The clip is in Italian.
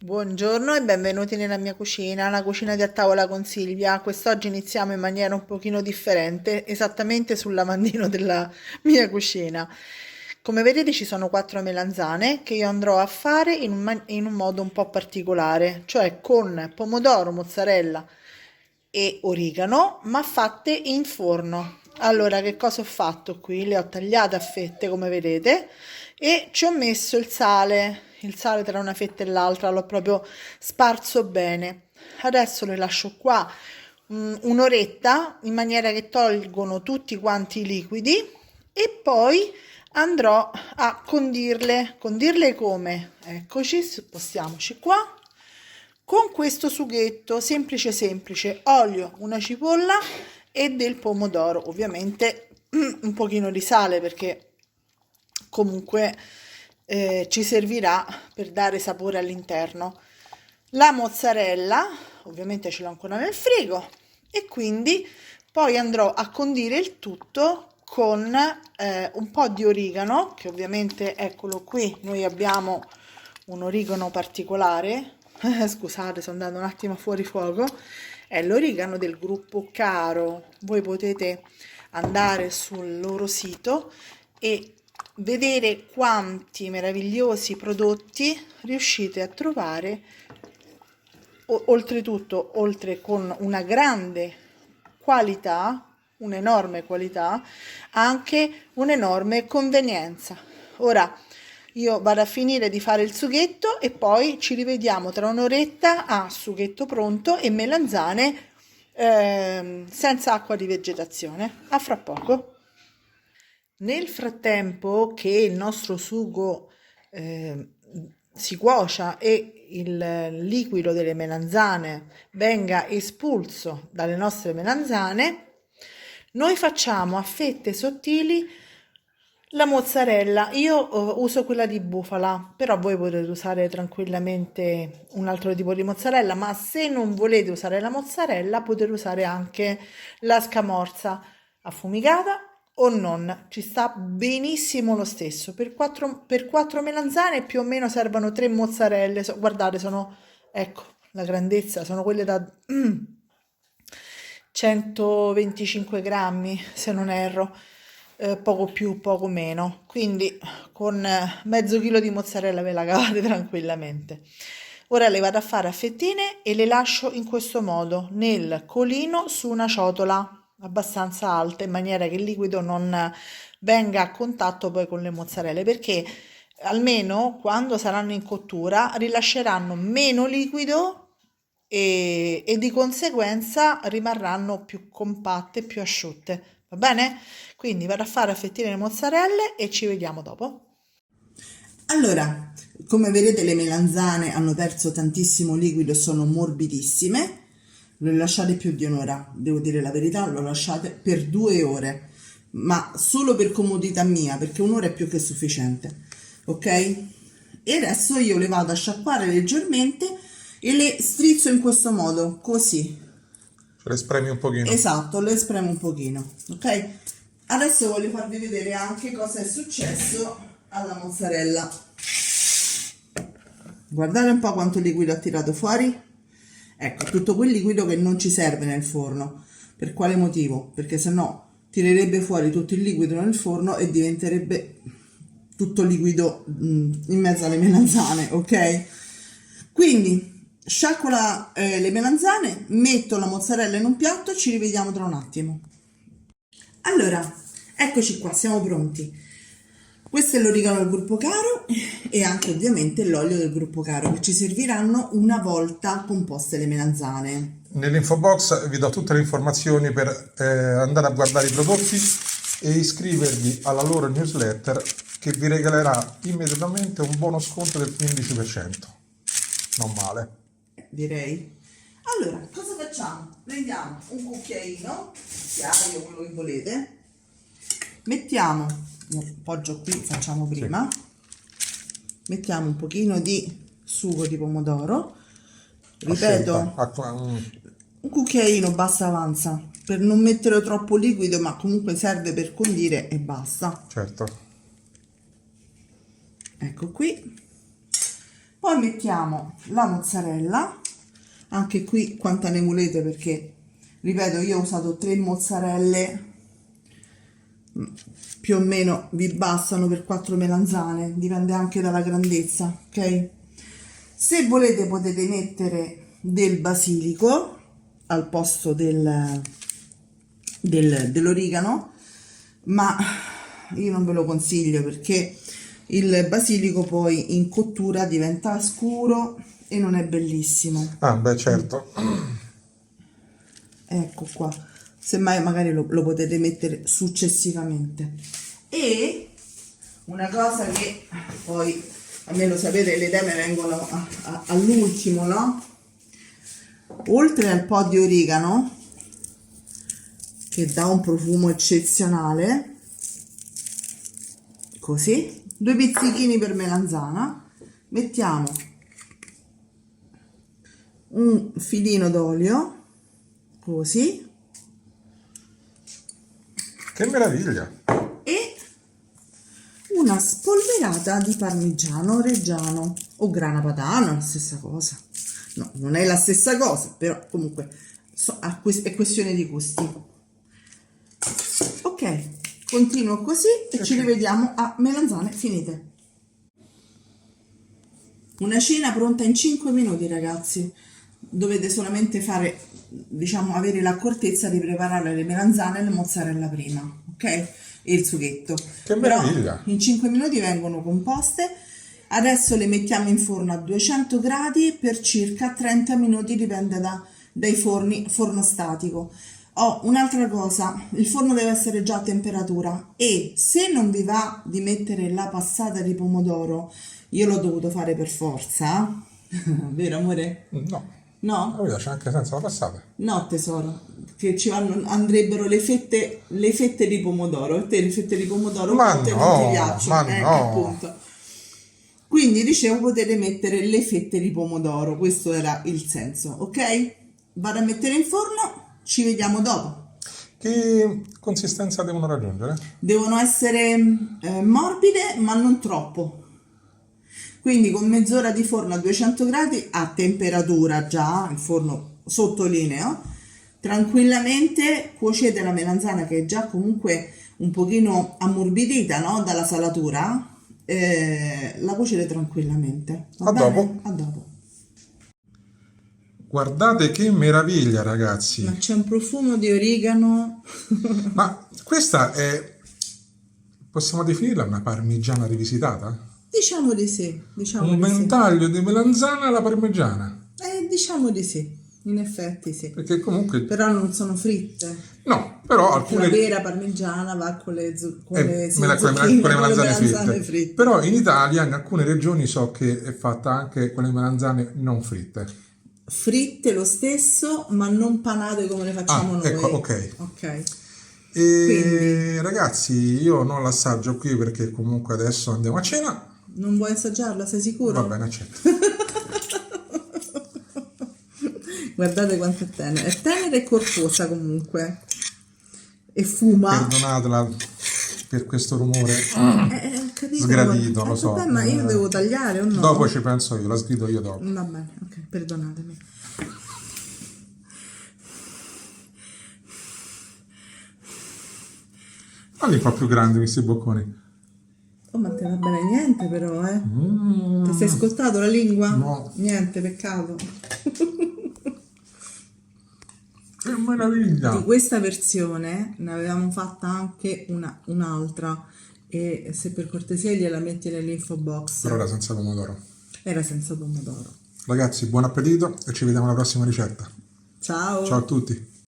Buongiorno e benvenuti nella mia cucina, la cucina di a tavola con Silvia. Quest'oggi iniziamo in maniera un pochino differente, esattamente sul lavandino della mia cucina. Come vedete ci sono 4 melanzane che io andrò a fare in un modo un po' particolare, cioè con pomodoro, mozzarella e origano, ma fatte in forno. Allora, che cosa ho fatto qui? Le ho tagliate a fette, come vedete, e ci ho messo il sale tra una fetta e l'altra, l'ho proprio sparso bene. Adesso le lascio qua un'oretta in maniera che tolgono tutti quanti i liquidi e poi andrò a condirle. Condirle come? Eccoci, spostiamoci qua. Con questo sughetto semplice semplice, olio, una cipolla e del pomodoro, ovviamente un pochino di sale perché comunque ci servirà per dare sapore all'interno. La mozzarella, ovviamente ce l'ho ancora nel frigo e quindi poi andrò a condire il tutto con un po' di origano, che ovviamente eccolo qui, noi abbiamo un origano particolare, scusate, sono andato un attimo fuori fuoco, è l'origano del gruppo Caro. Voi potete andare sul loro sito e vedere quanti meravigliosi prodotti riuscite a trovare, oltretutto, oltre con una grande qualità, un'enorme qualità, anche un'enorme convenienza. Ora io vado a finire di fare il sughetto e poi ci rivediamo tra un'oretta a sughetto pronto e melanzane senza acqua di vegetazione. A fra poco. Nel frattempo che il nostro sugo si cuocia e il liquido delle melanzane venga espulso dalle nostre melanzane, noi facciamo a fette sottili la mozzarella. Io uso quella di bufala, però voi potete usare tranquillamente un altro tipo di mozzarella, ma se non volete usare la mozzarella potete usare anche la scamorza affumicata o non, ci sta benissimo lo stesso. Per 4 melanzane più o meno servono 3 mozzarelle. Guardate, sono, ecco, la grandezza, sono quelle da 125 grammi, se non erro, poco più, poco meno. Quindi con mezzo chilo di mozzarella ve la cavate tranquillamente. Ora le vado a fare a fettine e le lascio in questo modo nel colino su una ciotola abbastanza alta in maniera che il liquido non venga a contatto poi con le mozzarelle, perché almeno quando saranno in cottura rilasceranno meno liquido e di conseguenza rimarranno più compatte, più asciutte. Va bene? Quindi vado a fare a fettine le mozzarelle e ci vediamo dopo. Allora, come vedete le melanzane hanno perso tantissimo liquido e sono morbidissime. Le ho lasciate più di un'ora, devo dire la verità, le ho lasciate per 2 ore, ma solo per comodità mia, perché un'ora è più che sufficiente, ok? E adesso io le vado a sciacquare leggermente e le strizzo in questo modo, così. Le spremi un pochino. Esatto, le spremo un pochino, ok? Adesso voglio farvi vedere anche cosa è successo alla mozzarella. Guardate un po' quanto liquido ha tirato fuori. Ecco, tutto quel liquido che non ci serve nel forno. Per quale motivo? Perché sennò tirerebbe fuori tutto il liquido nel forno e diventerebbe tutto liquido in mezzo alle melanzane, ok? Quindi sciacquo le melanzane, metto la mozzarella in un piatto e ci rivediamo tra un attimo. Allora, eccoci qua, siamo pronti. Questo è l'origano del gruppo Caro e anche ovviamente l'olio del gruppo Caro che ci serviranno una volta composte le melanzane. Nell'info box vi do tutte le informazioni per andare a guardare i prodotti e iscrivervi alla loro newsletter che vi regalerà immediatamente un buono sconto del 15%. Non male. Direi. Allora, cosa facciamo? Prendiamo un cucchiaino, cucchiaio, quello che volete, mettiamo, appoggio qui, facciamo prima, mettiamo un pochino di sugo di pomodoro, ripeto, un cucchiaino basta avanza, per non mettere troppo liquido, ma comunque serve per condire e basta. Certo. Ecco qui. Poi mettiamo la mozzarella, anche qui quanta ne volete, perché ripeto, io ho usato 3 mozzarelle, più o meno vi bastano per 4 melanzane, dipende anche dalla grandezza, ok? Se volete potete mettere del basilico al posto dell'origano, ma io non ve lo consiglio perché il basilico poi in cottura diventa scuro e non è bellissimo. Ah, beh, certo. Ecco qua, semmai magari lo potete mettere successivamente. E una cosa che poi, almeno sapete, le idee mi vengono all'ultimo, no? Oltre al po' di origano, che dà un profumo eccezionale, così, 2 pizzichini per melanzana, mettiamo un filino d'olio, così, Che meraviglia! e una spolverata di parmigiano reggiano o grana padano, la stessa cosa. No, non è la stessa cosa, però comunque è questione di gusti. Ok, continuo così e ci rivediamo a melanzane finite. Una cena pronta in 5 minuti, ragazzi. Dovete solamente fare, diciamo, avere l'accortezza di preparare le melanzane e la mozzarella prima, ok? E il sughetto. Che Però meraviglia! in 5 minuti vengono composte. Adesso le mettiamo in forno a 200 gradi per circa 30 minuti, dipende dai forni, forno statico. Un'altra cosa, il forno deve essere già a temperatura e se non vi va di mettere la passata di pomodoro, io l'ho dovuto fare per forza, vero amore? No, No? mi piace anche senza la passata. No tesoro, che andrebbero le fette di pomodoro, e te le fette di pomodoro Ma cotte no, non ti piacciono, ma no. appunto. Quindi dicevo, potete mettere le fette di pomodoro, questo era il senso, ok? Vado a mettere in forno, ci vediamo dopo. Che consistenza devono raggiungere? Devono essere morbide ma non troppo. Quindi con mezz'ora di forno a 200 gradi a temperatura già, il forno sottolineo, tranquillamente cuocete la melanzana che è già comunque un pochino ammorbidita, no? Dalla salatura, la cuocete tranquillamente. Va A bene? dopo. A dopo. Guardate che meraviglia, ragazzi! Ma c'è un profumo di origano. Ma questa è, possiamo definirla una parmigiana rivisitata? Diciamo di sì, diciamo Un di sì. ventaglio di melanzana alla parmigiana. Diciamo di sì, in effetti sì. Perché comunque, Però non sono fritte. no, però Perché la alcune... vera parmigiana va con le con le zucchine, melanzane melanzane fritte. Però in Italia, in alcune regioni, so che è fatta anche con le melanzane non fritte. Fritte lo stesso, ma non panate come le facciamo noi. Ecco, ok. Ok. E Quindi- ragazzi, io non l'assaggio qui perché comunque adesso andiamo a cena. Non vuoi assaggiarla, sei sicuro? Va bene, accetto. Guardate quanto è tenera. È tenera e corposa comunque. E fuma. Perdonatela per questo rumore Ho capito. sgradito, lo so. Vabbè, ma io devo tagliare o no? Dopo ci penso io, la sgrido io dopo. Va bene, ok, perdonatemi. Falli un po' più grandi questi bocconi. Oh, ma te va bene niente però, eh? Ti sei ascoltato la lingua? No. Niente, peccato. Che meraviglia! Di questa versione ne avevamo fatta anche un'altra e se per cortesia gliela metti nell'info box. Però era senza pomodoro. Era senza pomodoro. Ragazzi, buon appetito e ci vediamo alla prossima ricetta. Ciao! Ciao a tutti!